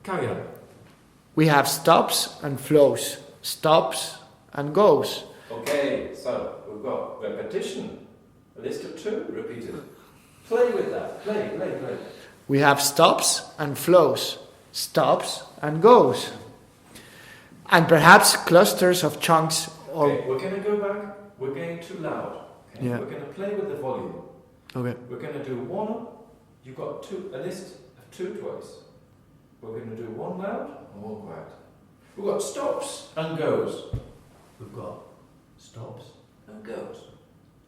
Carry on. We have stops and flows, stops and goes. Okay, so we've got repetition, a list of 2 repeated. Play with that. Play. We have stops and flows, stops and goes. And perhaps clusters of chunks or... Okay, we're going to go back. We're going too loud. Okay? Yeah. We're going to play with the volume. Okay. We're going to do 1. You've got a list of 2 twice. We're going to do 1 loud and 1 quiet. We've got stops and goes. We've got stops and goes.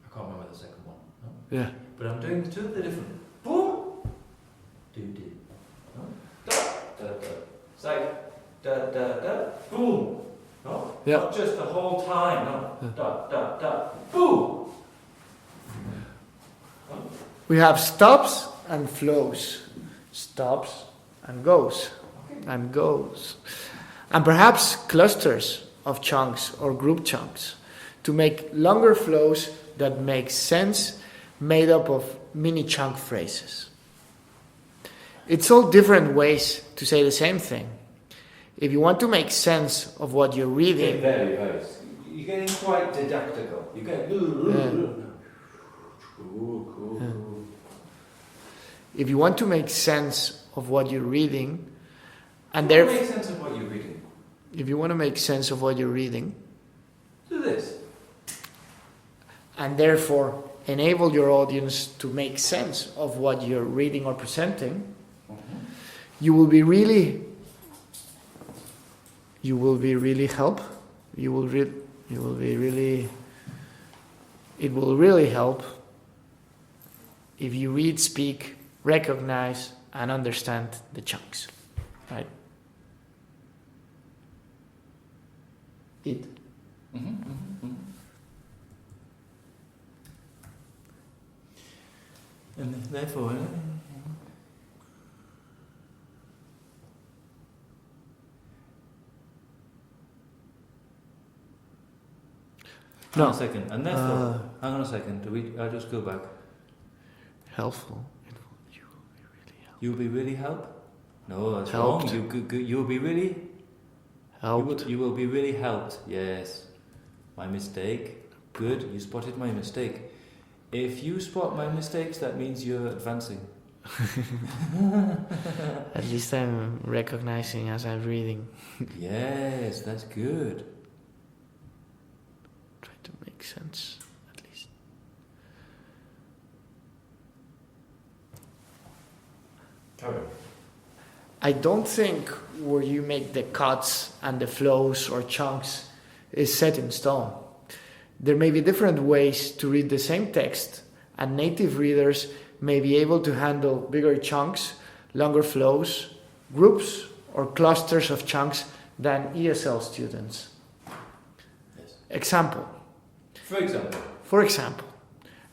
I can't remember the second one. No? Yeah. But I'm doing the 2 of the different. Boom! Do. No? Da, da, da. It's like da, da, da, boom. No? Yeah. Not just the whole time. No? Yeah. Da, da, da, boom! No? We have stops and flows, stops and goes, and goes. And perhaps clusters of chunks or group chunks to make longer flows that make sense, made up of mini chunk phrases. It's all different ways to say the same thing. If you want to make sense of what you're reading... Very. You're getting quite didactical. You get... If you want to make sense of what you're reading, and make sense of what you're reading. If you want to make sense of what you're reading, do this. And therefore enable your audience to make sense of what you're reading or presenting, you will be really help. It will really help if you read, speak, recognize, and understand the chunks, right? And therefore, hang on a second. And therefore, hang on a second. I'll just go back. Helpful. You'll be really help? No, that's helped. wrong. You'll be really helped. You will be really helped. Yes. My mistake. Good. You spotted my mistake. If you spot my mistakes, that means you're advancing. At least I'm recognizing as I'm reading. Yes, that's good. Try to make sense, at least. I don't think where you make the cuts and the flows or chunks is set in stone. There may be different ways to read the same text, and native readers may be able to handle bigger chunks, longer flows, groups, or clusters of chunks than ESL students. Yes. For example,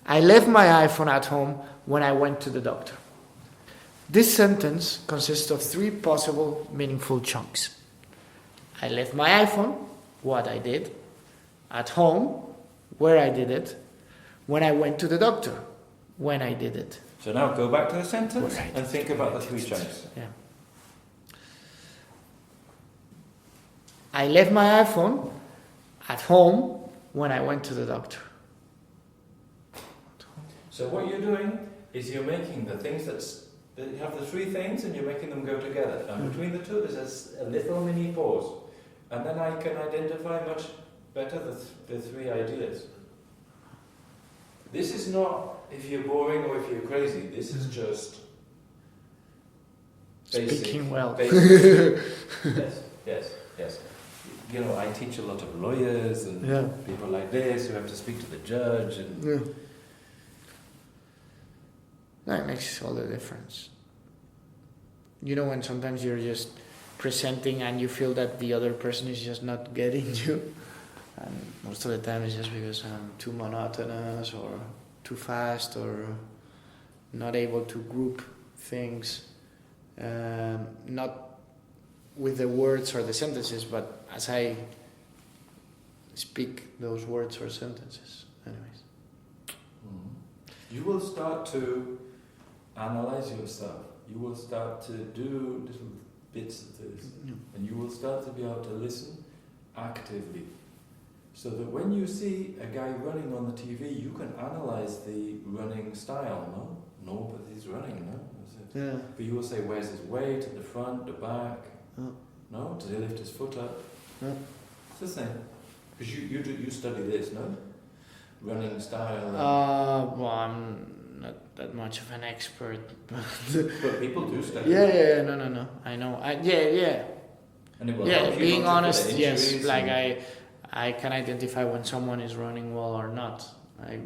I left my iPhone at home when I went to the doctor. This sentence consists of 3 possible meaningful chunks. I left my iPhone, what I did, at home, where I did it, when I went to the doctor, when I did it. So now go back to the sentence and think about the 3 chunks. Yeah. I left my iPhone at home when I went to the doctor. So what you're doing is you're making the things that you have the 3 things and you're making them go together. And between the 2 there's a little mini pause. And then I can identify much better the 3 ideas. This is not if you're boring or if you're crazy. This is just basic. Speaking well. Basic. Yes. You know, I teach a lot of lawyers and people like this who have to speak to the judge. And That makes all the difference. You know, when sometimes you're just presenting and you feel that the other person is just not getting you. And most of the time it's just because I'm too monotonous or too fast or not able to group things, not with the words or the sentences, but as I speak those words or sentences. Anyways. You will start to analyze yourself. You will start to do little bits of this. And you will start to be able to listen actively. So that when you see a guy running on the TV, you can analyze the running style, no? No, but he's running, no? That's it. Yeah. But you will say, where's his weight, at the front, the back? No? Does he lift his foot up? It's the same. Because you study this, no? Running style. Well, I'm not that much of an expert. But people do study. Yeah, no. I know. Yeah. And it will help you being not to honest, get yes. injuries Like and- I can identify when someone is running well or not.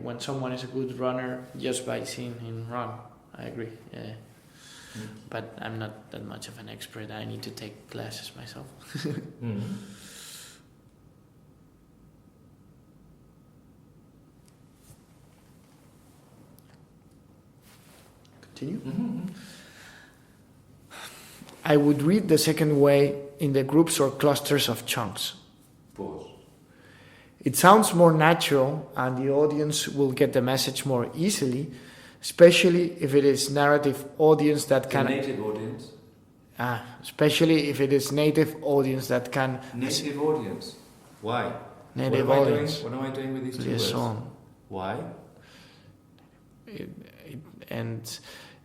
When someone is a good runner just by seeing him run. I agree. Yeah. But I'm not that much of an expert. I need to take classes myself. Continue. I would read the second way in the groups or clusters of chunks. Pause. It sounds more natural and the audience will get the message more easily, especially if it is narrative audience that can... native audience? Especially if it is native audience that can... Native audience? Why? Native audience. What am I doing with these two words? Liaison. Why? And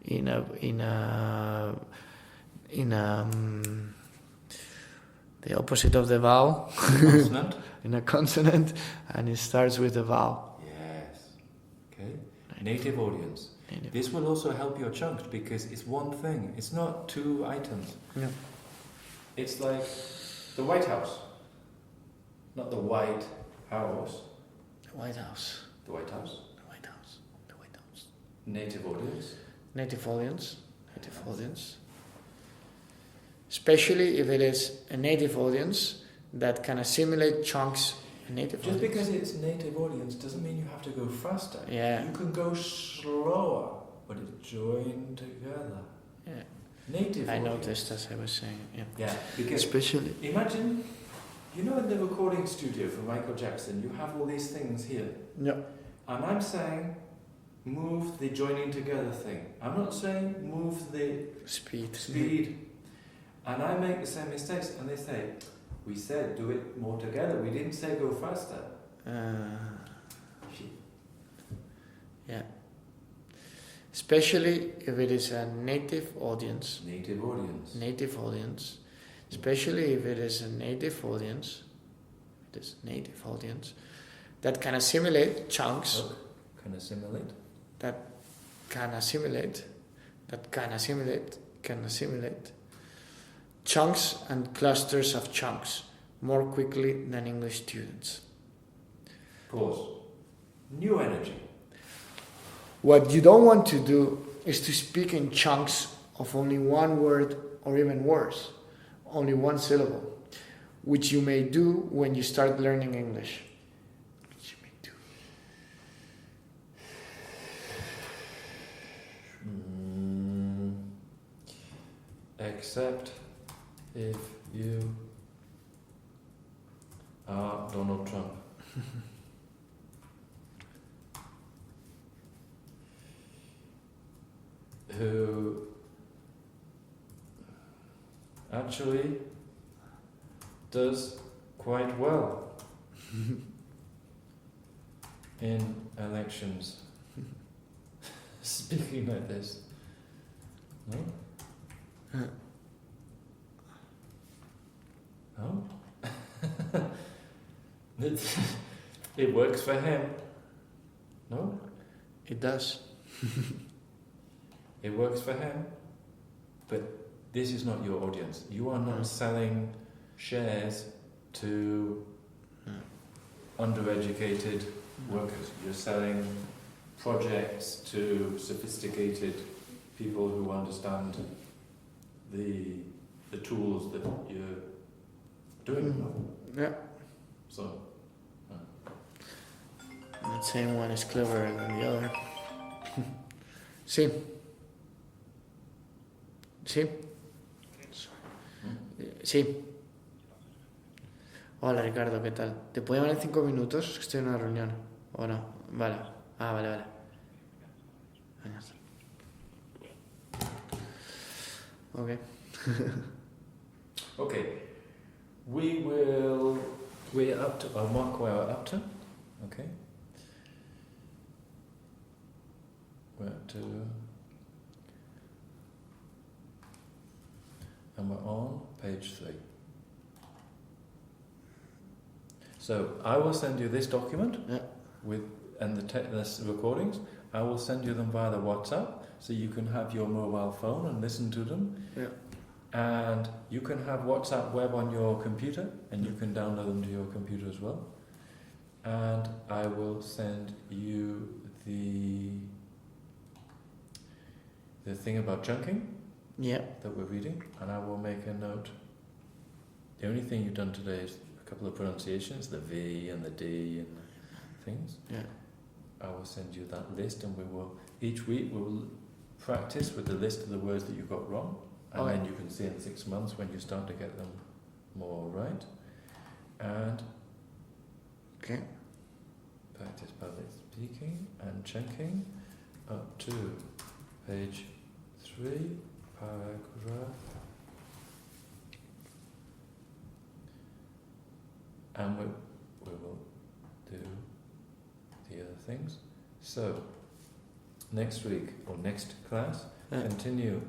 in the opposite of the vowel, Consonant? in a consonant, and it starts with a vowel. Yes. Okay. Native audience. Native. This will also help your chunks because it's one thing. It's not two items. Yeah. It's like the White House. Not the White House. The White House. The White House. The White House. The White House. Native audience. Native audience. Native audience. Especially if it is a native audience that can assimilate chunks. Native Just audience. because it's native audience doesn't mean you have to go faster. Yeah. You can go slower, but it's joined together. Yeah. Native I audience. noticed as I was saying. Yeah. Yeah, because Especially. imagine, you know, in the recording studio for Michael Jackson, you have all these things here. Yeah. And I'm saying, move the joining together thing. I'm not saying move the speed. And I make the same mistakes, and they say, we said do it more together. We didn't say go faster. Shit. Yeah. Especially if it is a native audience. Native audience. Native audience. Especially if it is a native audience. It is native audience that can assimilate chunks. Can assimilate. That can assimilate chunks and clusters of chunks more quickly than English students. Pause. New energy. What you don't want to do is to speak in chunks of only one word or even worse, only one syllable, which you may do when you start learning English. Except if you are Donald Trump. Who actually does quite well in elections. Speaking like this. No? No? It works for him. No? It does. It works for him. But this is not your audience. You are not selling shares to undereducated workers. You're selling projects to sophisticated people who understand the tools that you're doing. Yeah. So, I'm not saying one is cleverer than the other. Sí. Sí. Sí. Hola Ricardo, ¿qué tal? ¿Te puedo llamar en 5 minutos? Es que estoy en una reunión. ¿O no? Vale. Vale. Venga. Ok. Okay. We're up to, I'll mark where we're up to. Okay. We're up to, and we're on page 3. So I will send you this document with the recordings. I will send you them via the WhatsApp, so you can have your mobile phone and listen to them. Yeah. And you can have WhatsApp web on your computer, and you can download them to your computer as well. And I will send you the thing about chunking that we're reading, and I will make a note. The only thing you've done today is a couple of pronunciations, the V and the D and things. Yeah. I will send you that list, and each week we will practice with the list of the words that you got wrong. And then you can see in 6 months when you start to get them more right. And practice public speaking and checking up to page 3, paragraph. And we will do the other things. So, next week or next class, continue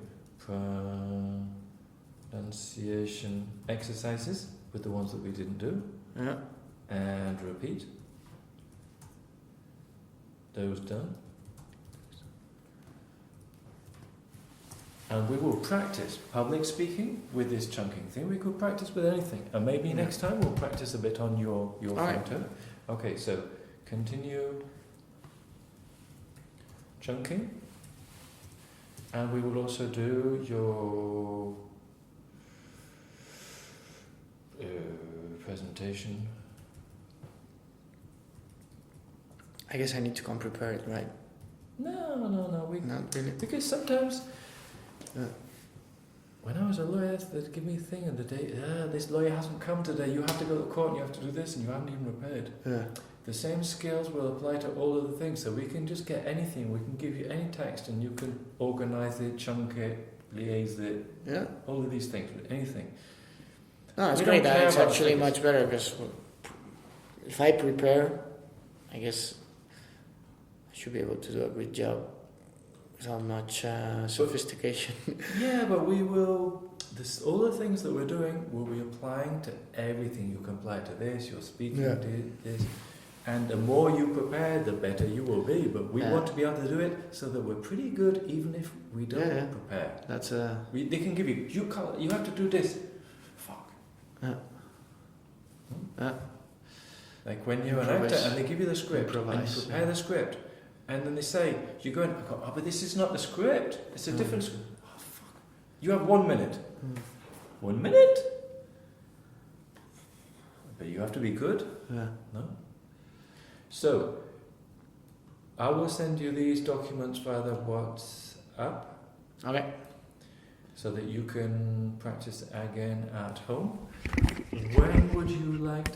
pronunciation exercises with the ones that we didn't do, and repeat those done, and we will practice public speaking with this chunking thing. We could practice with anything, and maybe next time we'll practice a bit on your photo. Okay, so continue chunking. And we will also do your presentation. I guess I need to come prepared, right? No. Not really. Because sometimes, when I was a lawyer, they'd give me a thing, and the day, this lawyer hasn't come today. You have to go to court, and you have to do this, and you haven't even prepared. Yeah. The same skills will apply to all of the things, so we can just get anything. We can give you any text, and you can organise it, chunk it, liaise it. Yeah. All of these things, anything. No, it's great. It's actually much better because if I prepare, I guess I should be able to do a good job without much sophistication. Yeah, but we will. All the things that we're doing will be applying to everything. You can apply to this. You're speaking to this. And the more you prepare, the better you will be. But we want to be able to do it so that we're pretty good, even if we don't prepare. That's they can give you. You have to do this. Fuck. Like when you're an actor and they give you the script and you prepare the script, and then they say you go and go, but this is not the script. It's a different script. Oh fuck. You have 1 minute. 1 minute. But you have to be good. Yeah. No. So, I will send you these documents via the WhatsApp. Okay. So that you can practice again at home. When would you like